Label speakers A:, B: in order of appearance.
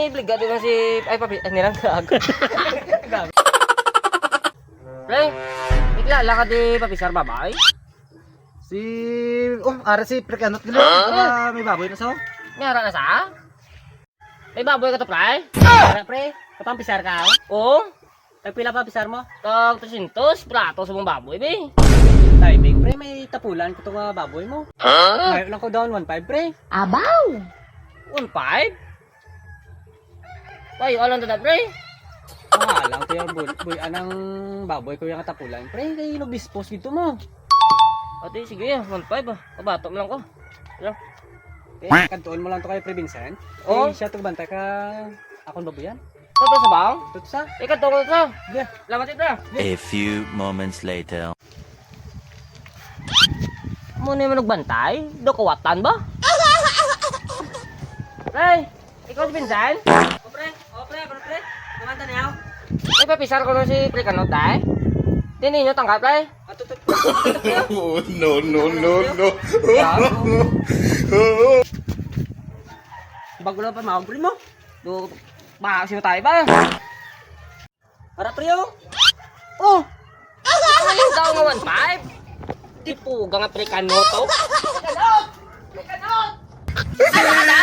A: Obligado na si... Ay, papi... Ay, nilang gago. Gago. Pre, iklala ka di papisar babae?
B: Si... Oh, ara si Prekanot gila. May baboy na sa.
A: Ngara na sa? May baboy ka to, pre?
B: Ara pre, katang pisar ka.
A: Oo.
B: Tagpila pa pisar mo?
A: Tag 300, plato sa mong baboy, be.
B: Timing pre, may tapulan ko tong baboy mo. Ngayon lang ko down 1.5 pre.
C: Abaw!
A: 1.5? Ay, alam to na, pre.
B: Lang ko yung boy anang baboy ko yung tapulan. Pre, kay no-dispose dito mo.
A: Ate, sige, 1.5 ah. Kabato mo lang ko. Lang.
B: Eh, kantuon mo lang to kay Pre Vincent.
A: Oo.
B: Eh, siya bantay ka akong baboyan.
A: Toto sa bang?
B: Tuto sa?
A: Ikaw to ko to.
B: Yeah.
A: Lamat ito.
D: A few moments later.
A: Muna mo nagbantay? Do kawatan ba? Pre, ikaw si Pinsan? O pre, pre. Kumanta niya. Ay, papisar ko na si Pre Kanot, ay. Hindi ninyo tangkap, pre.
D: Oh, no, no, no, no.
B: Bago lang pa mga pre mo.
A: Do, baka sino tayo ba?
B: Para pre oh.
A: Oh! Ano yung tao nga 1.5? Tipuga nga Pre Kanot, oh. Pre Kanot! Pre Kanot! Ano ka na?